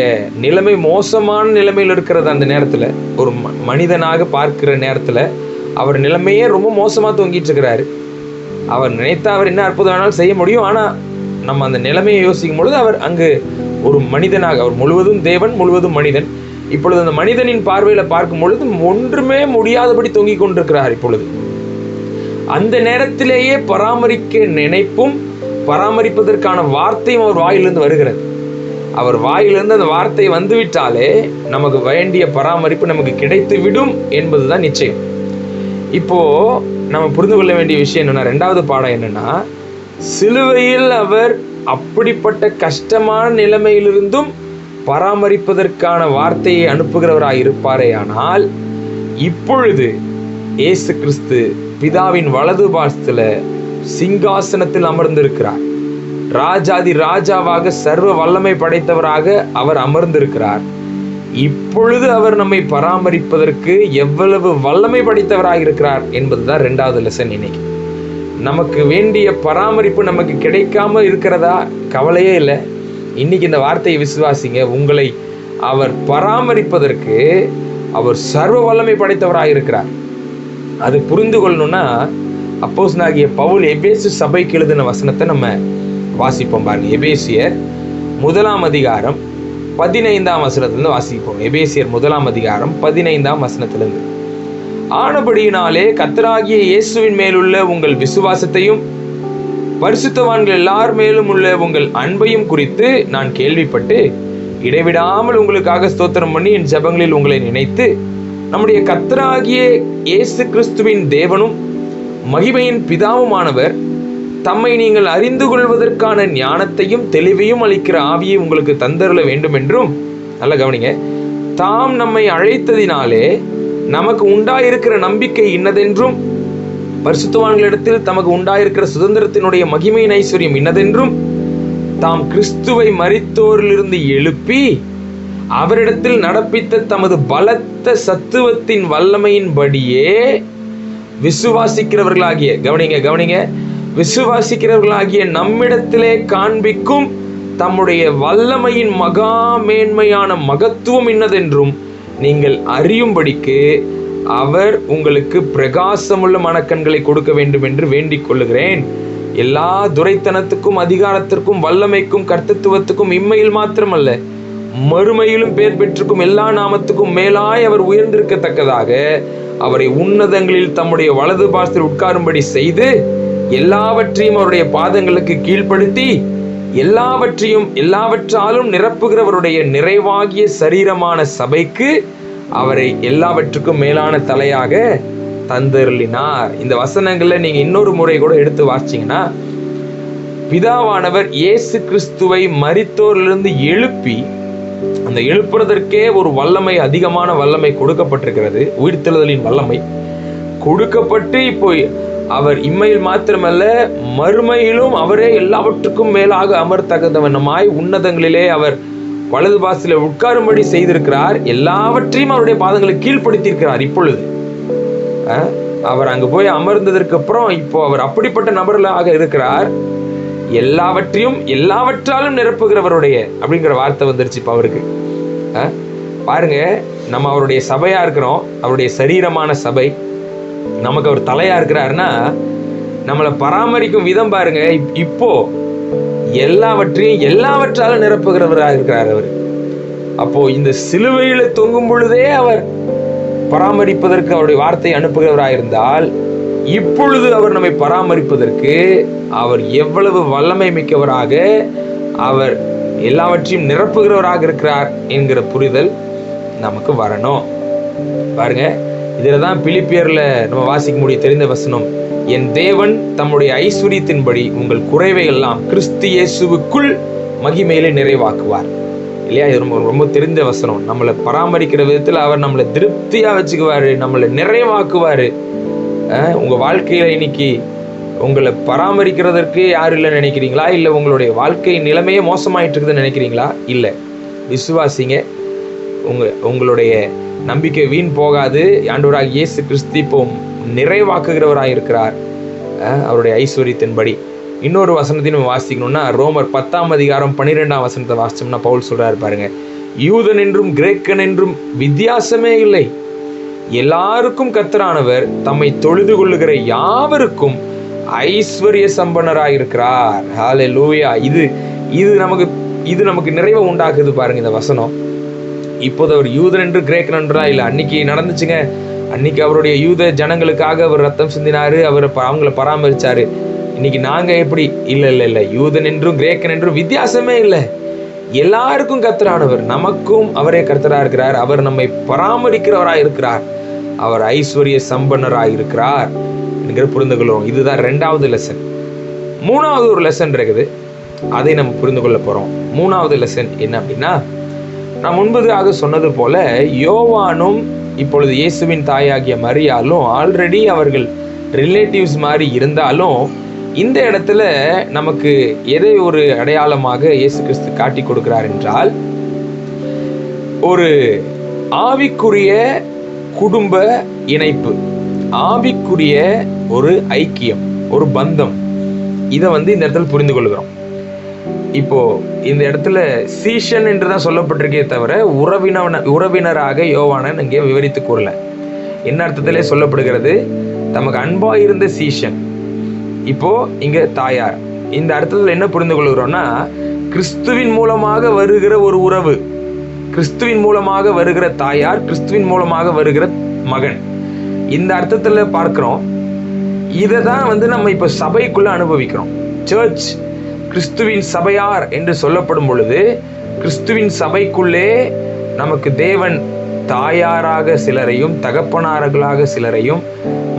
நிலைமை மோசமான நிலைமையில் இருக்கிறது. அந்த நேரத்துல ஒரு மனிதனாக பார்க்கிற நேரத்துல அவர் நிலைமையே ரொம்ப மோசமா தொங்கிட்டு இருக்கிறாரு. அவர் நினைத்தா அவர் என்ன அற்புதம் வேணாலும் செய்ய முடியும். ஆனா நம்ம அந்த நிலைமையை யோசிக்கும் பொழுது அவர் அங்கு ஒரு மனிதனாக, அவர் முழுவதும் தேவன் முழுவதும் மனிதன். இப்பொழுது அந்த மனிதனின் பார்வையில பார்க்கும் பொழுது ஒன்றுமே முடியாதபடி தொங்கிக் கொண்டிருக்கிறார். இப்பொழுது அந்த நேரத்திலேயே பராமரிக்க நினைப்பும் பராமரிப்பதற்கான வார்த்தையும் அவர் வாயிலிருந்து வருகிறது. அவர் வாயிலிருந்து அந்த வார்த்தை வந்துவிட்டாலே நமக்கு வேண்டிய பராமரிப்பு நமக்கு கிடைத்து விடும் என்பதுதான் நிச்சயம். இப்போ நம்ம புரிந்து கொள்ள வேண்டிய விஷயம் என்னன்னா, ரெண்டாவது பாடம் என்னன்னா, சிலுவையில் அவர் அப்படிப்பட்ட கஷ்டமான நிலைமையிலிருந்தும் பராமரிப்பதற்கான வார்த்தையை அனுப்புகிறவராய் இருப்பாரே. ஆனால் இப்பொழுது இயேசு கிறிஸ்து பிதாவின் வலது பாசத்துல சிங்காசனத்தில் அமர்ந்திருக்கிறார். ராஜாதி ராஜாவாக சர்வ வல்லமை படைத்தவராக அவர் அமர்ந்திருக்கிறார். இப்பொழுது அவர் நம்மை பராமரிப்பதற்கு எவ்வளவு வல்லமை படைத்தவராக இருக்கிறார் என்பதுதான் ரெண்டாவது லெசன். இன்னைக்கு நமக்கு வேண்டிய பராமரிப்பு நமக்கு கிடைக்காம இருக்கிறதா? கவலையே இல்லை. இன்னைக்கு இந்த வார்த்தையை விசுவாசிங்க. உங்களை அவர் பராமரிப்பதற்கு அவர் சர்வ வல்லமை படைத்தவராக இருக்கிறார். அது புரிந்து கொள்ளணும்னா அப்போஸ்தலனாகிய பவுல் எபேசு சபைக்கு எழுதின வசனத்தை நம்ம வாசிப்போம் பாருங்க. எபேசியர் 1ஆம் அதிகாரம் 15ஆம் வசனத்திலிருந்து வாசிப்போம். எபேசியர் 1ஆம் அதிகாரம் 15ஆம் வசனத்திலிருந்து. ஆனபடியினாலே கர்த்தராகிய இயேசுவின் மேலுள்ள உங்கள் விசுவாசத்தையும் பரிசுத்தவான்கள் எல்லார் மேலும் உள்ள உங்கள் அன்பையும் குறித்து நான் கேள்விப்பட்டு இடைவிடாமல் உங்களுக்காக ஸ்தோத்திரம் பண்ணி என் ஜெபங்களில் உங்களை நினைத்து, நம்முடைய கர்த்தராகிய இயேசு கிறிஸ்துவின் தேவனும் மகிமையின் பிதாவுமானவர் தம்மை நீங்கள் அறிந்து கொள்வதற்கான ஞானத்தையும் தெளிவையும் அளிக்கிற ஆவியை உங்களுக்கு தந்தருள வேண்டும் என்றும், நல்ல கவனிங்க, தாம் நம்மை அழைத்ததினாலே நமக்கு உண்டாயிருக்கிற நம்பிக்கை இன்னதென்றும், பரிசுத்தவான்களிடத்தில் தமக்கு உண்டாயிருக்கிற சுதந்திரத்தினுடைய மகிமையின் ஐஸ்வர்யம் இன்னதென்றும், தாம் கிறிஸ்துவை மரித்தோரிலிருந்து எழுப்பி அவரிடத்தில் நடப்பித்த தமது பலத்த சத்துவத்தின் வல்லமையின்படியே விசுவாசிக்கிறவர்களாகிய, கவனிங்க, விசுவாசிக்கிறவர்களாகிய நம்மிடத்திலே காண்பிக்கும் தம்முடைய வல்லமையின் மகா மேன்மையான மகத்துவம் இன்னதென்றும் நீங்கள் அறியும்படிக்கு அவர் உங்களுக்கு பிரகாசமுள்ள மனக்கண்களை கொடுக்க வேண்டும் என்று வேண்டிக் கொள்ளுகிறேன். எல்லா துரைத்தனத்துக்கும் அதிகாரத்திற்கும் வல்லமைக்கும் கர்த்தத்துவத்துக்கும் இம்மையில் மாத்திரமல்ல மறுமையிலும் பேர் பெற்றிருக்கும் எல்லா நாமத்துக்கும் மேலாய் அவர் உயர்ந்திருக்கத்தக்கதாக அவரை உன்னதங்களில் தம்முடைய வலது பாசத்தில் உட்காரும்படி செய்து, எல்லாவற்றையும் அவருடைய பாதங்களுக்கு கீழ்ப்படுத்தி, எல்லாவற்றாலும் நிரப்புகிறவருடைய நிறைவாகிய சரீரமான சபைக்கு அவரை எல்லாவற்றுக்கும் மேலான தலையாக தந்தருளினார். இந்த வசனங்கள்ல நீங்க இன்னொரு முறை கூட எடுத்து வாசிச்சீங்கன்னா, பிதாவானவர் இயேசு கிறிஸ்துவை மரித்தோரிலிருந்து எழுப்பி, அந்த எழுப்புறதற்கே ஒரு வல்லமை, அதிகமான வல்லமை கொடுக்கப்பட்டிருக்கிறது. உயிர்த்தெழுதலின் வல்லமை கொடுக்கப்பட்டு இப்போ அவர் இம்மையில் மாத்திரமல்ல மறுமையிலும் அவரே எல்லாவற்றுக்கும் மேலாக அமர்த்தகதவனமாய் உன்னதங்களிலே அவர் வலது பாசத்திலே உட்காரும்படி செய்திருக்கிறார். எல்லாவற்றையும் அவருடைய பாதங்களுக்கு கீழ்ப்படுத்தியிருக்கிறார். இப்பொழுது அவர் அங்கு போய் அமர்ந்ததற்கு அப்புறம் இப்போ அவர் அப்படிப்பட்ட நபர்களாக இருக்கிறார். எல்லாவற்றாலும் நிரப்புகிறவருடைய அப்படிங்கிற வார்த்தை வந்துருச்சு இப்ப அவருக்கு. பாருங்க, நம்ம அவருடைய சபையா இருக்கிறோம். அவருடைய சரீரமான சபை. நமக்கு அவர் தலையா இருக்கிறாருன்னா நம்மளை பராமரிக்கும் விதம் பாருங்க. இப்போ எல்லாவற்றாலும் நிரப்புகிறவராக இருக்கிறார் அவர். அப்போ இந்த சிலுவையில தொங்கும் பொழுதே அவர் பராமரிப்பதற்கு அவருடைய வார்த்தையை அனுப்புகிறவராயிருந்தால், இப்பொழுது அவர் நம்மை பராமரிப்பதற்கு அவர் எவ்வளவு வல்லமை மிக்கவராக, அவர் எல்லாவற்றையும் நிரப்புகிறவராக இருக்கிறார் என்கிற புரிதல் நமக்கு வரணும். பாருங்க, இதுலதான் பிலிப்பியர்ல நம்ம வாசிக்க முடிய தெரிந்த வசனம், என் தேவன் தம்முடைய ஐஸ்வர்யத்தின்படி உங்கள் குறைவை எல்லாம் கிறிஸ்து இயேசுவுக்குள் மகிமையிலே நிறைவாக்குவார். இல்லையா? இது ரொம்ப ரொம்ப தெரிந்த வசனம். நம்மளை பராமரிக்கிற விதத்துல அவர் நம்மளை திருப்தியா வச்சுக்குவாரு, நம்மளை நிறைவாக்குவாரு. உங்க வாழ்க்கையில இன்னைக்கு உங்களை பராமரிக்கிறதற்கு யாரும் இல்லைன்னு நினைக்கிறீங்களா? இல்லை உங்களுடைய வாழ்க்கை நிலைமையே மோசமாயிட்டு இருக்குதுன்னு நினைக்கிறீங்களா? இல்லை, விசுவாசிங்க. உங்களுடைய நம்பிக்கை வீண் போகாது. ஆண்டவராகிய இயேசு கிறிஸ்து இப்போ நிறைவாக்குகிறவராக இருக்கிறார் அவருடைய ஐஸ்வர்யத்தின்படி. இன்னொரு வசனத்தையும் நம்ம வாசிக்கணும்னா, ரோமர் 10:12 வசனத்தை வாசிச்சோம்னா பவுல் சொல்றாரு பாருங்க, யூதன் என்றும் கிரேக்கன் என்றும் வித்தியாசமே இல்லை, எல்லாருக்கும் கர்த்தரானவர் தம்மை தொழுது கொள்ளுகிற யாவருக்கும் ஐஸ்வர்ய சம்பன்னராயிருக்கிறார். ஹல்லேலூயா. இது நமக்கு நிறைவை உண்டாக்குது பாருங்க இந்த வசனம். இப்போது அவர் யூதன் என்று கிரேக்கன் என்றா இல்லை, அன்னைக்கு நடந்துச்சுங்க. அன்னைக்கு அவருடைய யூத ஜனங்களுக்காக அவர் ரத்தம் சிந்தினாரு, அவர் அவங்கள பராமரிச்சாரு. இன்னைக்கு நாங்க எப்படி? இல்லை, யூதன் என்றும் கிரேக்கன் என்றும் வித்தியாசமே இல்லை, எல்லாருக்கும் கர்த்தரானவர், நமக்கும் அவரே கர்த்தரா இருக்கிறார். அவர் நம்மை பராமரிக்கிறவராய் இருக்கிறார், அவர் ஐஸ்வர்ய சம்பன்னராய் இருக்கிறார் என்கிற புரிந்து கொள்வோம். இதுதான் 2வது லெசன். 3வது ஒரு லெசன் இருக்குது, அதை நம்ம புரிந்து கொள்ள போறோம். 3வது லெசன் என்ன அப்படின்னா, நான் முன்பதாக சொன்னது போல யோவானும் இப்பொழுது இயேசுவின் தாயாகிய மரியாலும் ஆல்ரெடி அவர்கள் ரிலேட்டிவ்ஸ் மாதிரி இருந்தாலும், இந்த இடத்துல நமக்கு எதை ஒரு அடையாளமாக இயேசு கிறிஸ்து காட்டி கொடுக்கிறார் என்றால், ஒரு ஆவிக்குரிய குடும்ப இணைப்பு, ஆவிக்குரிய ஒரு ஐக்கியம், ஒரு பந்தம். இதை இந்த இடத்துல புரிந்து கொள்கிறோம். இப்போ இந்த இடத்துல சீஷன் என்றுதான் சொல்லப்பட்டிருக்கே தவிர உறவினராக யோவானன் இங்கே விவரித்து கூறல. என்ன அர்த்தத்திலே சொல்லப்படுகிறது? தமக்கு அன்பா இருந்த சீஷன், இப்போ இங்க தாயார். இந்த அர்த்தத்தில் என்ன புரிந்து கொள்கிறோம்னா, கிறிஸ்துவின் மூலமாக வருகிற ஒரு உறவு, கிறிஸ்துவின் மூலமாக வருகிற தாயார், கிறிஸ்துவின் மூலமாக வருகிற மகன். இந்த அர்த்தத்துல பார்க்கிறோம். இதை தான் நம்ம இப்ப சபைக்குள்ள அனுபவிக்கிறோம். சர்ச் கிறிஸ்துவின் சபையார் என்று சொல்லப்படும் பொழுது, கிறிஸ்துவின் சபைக்குள்ளே நமக்கு தேவன் தாயாராக சிலரையும், தகப்பனார்களாக சிலரையும்,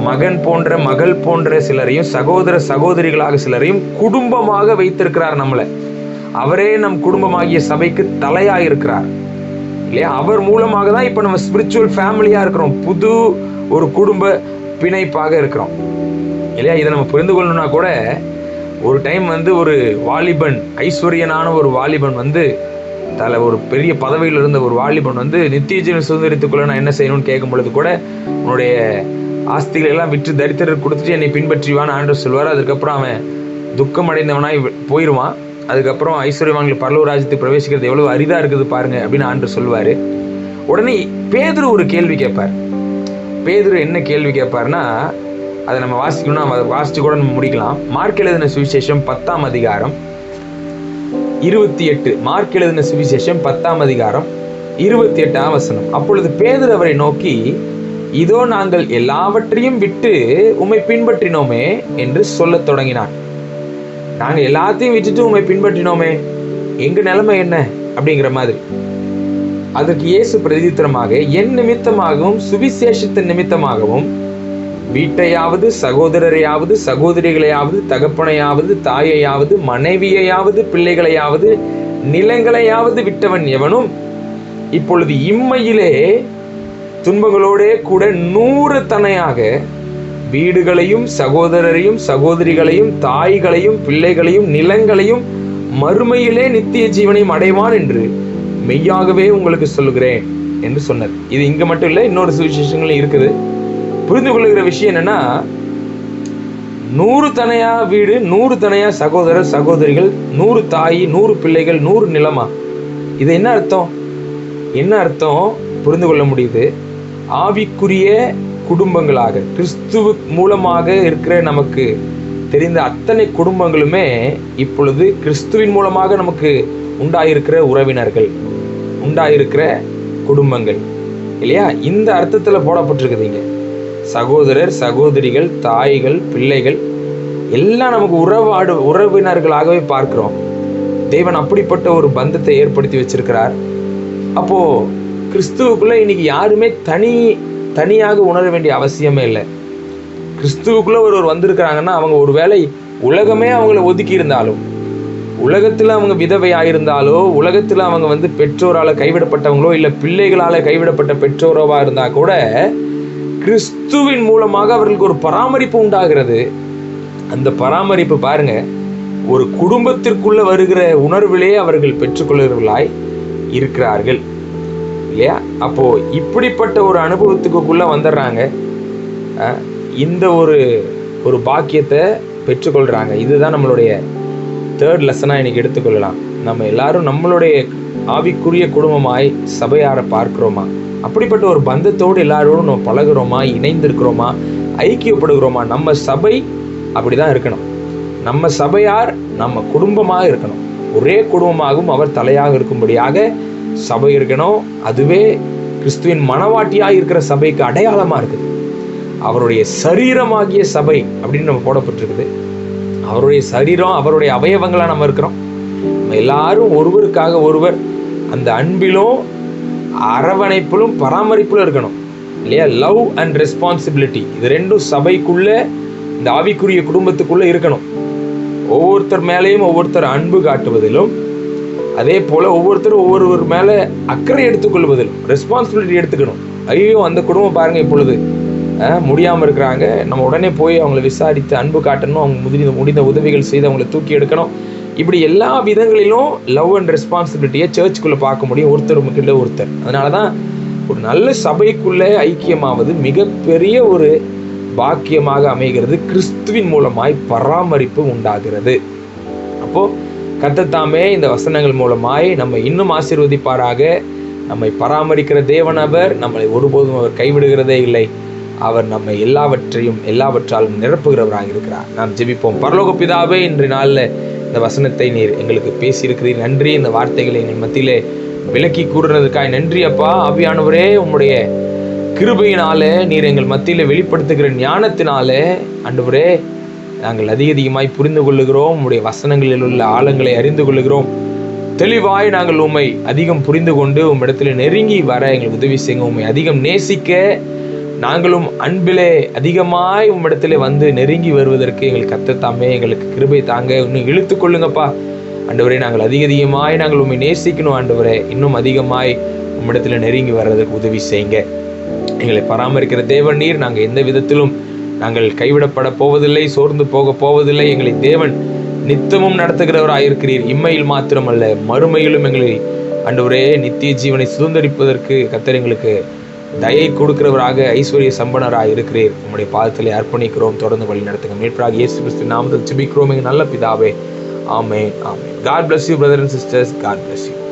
மகன் போன்ற மகள் போன்ற சிலரையும், சகோதர சகோதரிகளாக சிலரையும் குடும்பமாக வைத்திருக்கிறார். நம்மளை அவரே நம் குடும்பமாகிய சபைக்கு தலையாயிருக்கிறார் இல்லையா? அவர் மூலமாக தான் இப்ப நம்ம ஸ்பிரிச்சுவல் ஃபேமிலியா இருக்கிறோம், புது ஒரு குடும்ப பிணைப்பாக இருக்கிறோம் இல்லையா? இதை நம்ம புரிந்து கொள்ளணும்னா கூட, ஒரு டைம் ஒரு வாலிபன், ஐஸ்வர்யனான ஒரு வாலிபன் ஒரு பெரிய பதவியில் இருந்த ஒரு வாலிபன் நித்திய ஜீவன் சுதந்திரத்துக்குள்ள நான் என்ன செய்யணும்னு கேட்கும் பொழுது கூட, உன்னுடைய ஆஸ்திகளை எல்லாம் விற்று தரித்திரர் கொடுத்துட்டு என்னை பின்பற்றிவான்னு ஆண்டவர் சொல்வார். அதுக்கப்புறம் அவன் துக்கம் அடைந்தவனாய் போயிடுவான். அதுக்கப்புறம் ஐஸ்வர்யவான்கள் பரலோக ராஜ்யத்துக்கு பிரவேசிக்கிறது எவ்வளவு அரிதா இருக்குது பாருங்க அப்படின்னு ஆண்டவர் சொல்வாரு. உடனே பேதுரு ஒரு கேள்வி கேட்பார். பேதுரு என்ன கேள்வி கேட்பார்னா, அதை நம்ம வாசிக்கணும்னா வாசிச்சு கூட நம்ம முடிக்கலாம். மார்க் எழுதின சுவிசேஷம் 10ஆம் அதிகாரம் 28. மார்க் எழுதின சுவிசேஷம் 10ஆம் அதிகாரம் 28ஆம் வசனம். அப்பொழுது பேதுரு அவரை நோக்கி, இதோ நாங்கள் எல்லாவற்றையும் விட்டு உம்மை பின்பற்றினோமே என்று சொல்லத் தொடங்கினார். நாங்க எல்லாத்தையும் விட்டுட்டு உம்மை பின்பற்றினோமே, எங்க நிலைமை என்ன அப்படிங்கிற மாதிரி. அதற்கு இயேசு பிரதித்திரமாக, என் நிமித்தமாகவும் சுவிசேஷத்தின் நிமித்தமாகவும் வீட்டையாவது, சகோதரரையாவது, சகோதரிகளையாவது, தகப்பனையாவது, தாயையாவது, மனைவியையாவது, பிள்ளைகளையாவது, நிலங்களையாவது விட்டவன் எவனும் இப்பொழுது இம்மையிலே துன்பங்களோடே கூட 100 தனையாக வீடுகளையும், சகோதரரையும், சகோதரிகளையும், தாய்களையும், பிள்ளைகளையும், நிலங்களையும், மறுமையிலே நித்திய ஜீவனையும் அடைவான் என்று மெய்யாகவே உங்களுக்கு சொல்லுகிறேன் என்று சொன்னார். இது இங்க மட்டும் இல்லை, இன்னொரு சுவிசேஷங்களும் இருக்குது. புரிந்து கொள்ளுகிற விஷயம் என்னன்னா, 100 தனையா வீடு, 100 தனையா சகோதரர் சகோதரிகள், 100 தாய், 100 பிள்ளைகள், 100 நிலமா? இது என்ன அர்த்தம்? என்ன அர்த்தம் புரிந்து கொள்ள முடியுது. ஆவிக்குரிய குடும்பங்களாக கிறிஸ்துவ மூலமாக இருக்கிற நமக்கு தெரிந்த அத்தனை குடும்பங்களுமே இப்பொழுது கிறிஸ்துவின் மூலமாக நமக்கு உண்டாயிருக்கிற உறவினர்கள். உண்டாயிருக்கிற குடும்பங்கள் இல்லையா? இந்த அர்த்தத்துல போடப்பட்டிருக்குதுங்க. சகோதரர், சகோதரிகள், தாய்கள், பிள்ளைகள் எல்லாம் நமக்கு உறவினர்களாகவே பார்க்கிறோம். தேவன் அப்படிப்பட்ட ஒரு பந்தத்தை ஏற்படுத்தி வச்சிருக்கிறார். அப்போ கிறிஸ்துவுக்குள்ள இன்னைக்கு யாருமே தனியாக உணர வேண்டிய அவசியமே இல்லை. கிறிஸ்துவுக்குள்ள ஒருவர் வந்திருக்கிறாங்கன்னா அவங்க ஒருவேளை உலகமே அவங்கள ஒதுக்கி இருந்தாலும், உலகத்துல அவங்க விதவையாயிருந்தாலோ, உலகத்துல அவங்க பெற்றோரால கைவிடப்பட்டவங்களோ இல்ல பிள்ளைகளால கைவிடப்பட்ட பெற்றோரோவா இருந்தா கூட கிறிஸ்துவின் மூலமாக அவர்களுக்கு ஒரு பராமரிப்பு உண்டாகிறது. அந்த பராமரிப்பு பாருங்க, ஒரு குடும்பத்திற்குள்ள வருகிற உணர்விலே அவர்கள் பெற்றுக்கொள்கிறவர்களாய் இருக்கிறார்கள் இல்லையா? அப்போ இப்படிப்பட்ட ஒரு அனுபவத்துக்குள்ள வந்துடுறாங்க. இந்த ஒரு பாக்கியத்தை பெற்றுக்கொள்றாங்க. இதுதான் நம்மளுடைய தேர்ட் லெசனா இன்னைக்கு எடுத்துக்கொள்ளலாம். நம்ம எல்லாரும் நம்மளுடைய ஆவிக்குரிய குடும்பமாய் சபையாரை பார்க்கிறோமா? அப்படிப்பட்ட ஒரு பந்தத்தோடு எல்லாரோடும் நம்ம பழகுறோமா? இணைந்திருக்கிறோமா? ஐக்கியப்படுகிறோமா? நம்ம சபை அப்படிதான் இருக்கணும். நம்ம சபையார் நம்ம குடும்பமாக இருக்கணும். ஒரே குடும்பமாகவும் அவர் தலையாக இருக்கும்படியாக சபை இருக்கணும். அதுவே கிறிஸ்துவின் மனவாட்டியாக இருக்கிற சபைக்கு அடையாளமா இருக்குது. அவருடைய சரீரமாகிய சபை அப்படின்னு நம்ம போடப்பட்டிருக்குது. அவருடைய சரீரம், அவருடைய அவயவங்களா நம்ம இருக்கிறோம். நம்ம எல்லாரும் ஒருவருக்காக ஒருவர் அந்த அன்பிலும் அரவணைப்பிலும் பராமரிப்பிலும் இருக்கணும் இல்லையா? லவ் அண்ட் ரெஸ்பான்சிபிலிட்டி, இது ரெண்டும் சபைக்குள்ள, இந்த ஆவிக்குரிய குடும்பத்துக்குள்ள இருக்கணும். ஒவ்வொருத்தர் மேலேயும் ஒவ்வொருத்தர் அன்பு காட்டுவதிலும், அதே போல ஒவ்வொருத்தரும் ஒவ்வொருவர் மேல அக்கறை எடுத்துக்கொள்வதிலும் ரெஸ்பான்சிபிலிட்டி எடுத்துக்கணும். ஐயோ அந்த குடும்பம் பாருங்க இப்பொழுது முடியாம இருக்கிறாங்க, நம்ம உடனே போய் அவங்களை விசாரித்து அன்பு காட்டணும், அவங்க முடிந்த உதவிகள் செய்து அவங்களை தூக்கி எடுக்கணும். இப்படி எல்லா விதங்களிலும் லவ் அண்ட் ரெஸ்பான்சிபிலிட்டியை சர்ச்சுக்குள்ள பார்க்க முடியும், ஒருத்தர் ஒருத்தர். அதனாலதான் ஒரு நல்ல சபைக்குள்ள ஐக்கியமாவது மிகப்பெரிய ஒரு பாக்கியமாக அமைகிறது. கிறிஸ்துவின் மூலமாய் பராமரிப்பு உண்டாகிறது. அப்போ கர்த்தர் இந்த வசனங்கள் மூலமாய் நம்ம இன்னும் ஆசீர்வதிப்பாராக. நம்மை பராமரிக்கிற தேவனவர், நம்மளை ஒருபோதும் அவர் கைவிடுகிறதே இல்லை. அவர் நம்மை எல்லாவற்றாலும் நிரப்புகிறவராக இருக்கிறார். நாம் ஜெபிப்போம். பரலோக பிதாவே, இன்றைய நாள்ல இந்த வசனத்தை நீர் எங்களுக்கு பேசியிருக்கிறீர். நன்றி. இந்த வார்த்தைகளை எங்கள் மத்தியிலே விளக்கி கூறுறதுக்காக நன்றி அப்பா. ஆவியானவரே, உம்முடைய கிருபையினாலே நீர் எங்கள் மத்தியில வெளிப்படுத்துகிற ஞானத்தினாலே ஆண்டவரே நாங்கள் அதிகமாய் புரிந்து கொள்ளுகிறோம். உம்முடைய வசனங்களில் உள்ள ஆழங்களை அறிந்து கொள்ளுகிறோம். தெளிவாய் நாங்கள் உம்மை அதிகம் புரிந்து கொண்டு உம்மிடத்தில் நெருங்கி வர எங்களுக்கு உதவி செய்யுங்க. உம்மை அதிகம் நேசிக்க நாங்களும் அன்பிலே அதிகமாய் உம்மிடத்திலே வந்து நெருங்கி வருவதற்கு எங்களுக்கு கர்த்தர் எங்களுக்கு கிருபை தாங்க. இன்னும் இழுத்து கொள்ளுங்கப்பா ஆண்டவரே. நாங்கள் அதிகமாய் நாங்கள் உம்மை நேசிக்கணும் ஆண்டவரே. இன்னும் அதிகமாய் உம்மிடத்துல நெருங்கி வர்றதுக்கு உதவி செய்யுங்க. எங்களை பராமரிக்கிற தேவன் நீர். நாங்கள் எந்த விதத்திலும் நாங்கள் கைவிடப்பட போவதில்லை, சோர்ந்து போக போவதில்லை. எங்களை தேவன் நித்தமும் நடத்துகிறவராயிருக்கிறீர். இம்மையில் மாத்திரமல்ல, மறுமையிலும் எங்களை ஆண்டவரே நித்திய ஜீவனை சுதந்திரிப்பதற்கு கர்த்தர் எங்களுக்கு தயை கொடுக்கிறவராக, ஐஸ்வர்ய சம்பனராக இருக்கிறீர். உம்முடைய பாதத்திலே அர்ப்பணிக்கிறோம். தொடர்ந்து வழி நடத்துங்க. மீட்பராக இயேசு கிறிஸ்து நாமத்தில் ஜெபிக்கிறோம் எங்கள் நல்ல பிதாவே. ஆமென், ஆமென். God bless you, brothers and sisters. God bless you.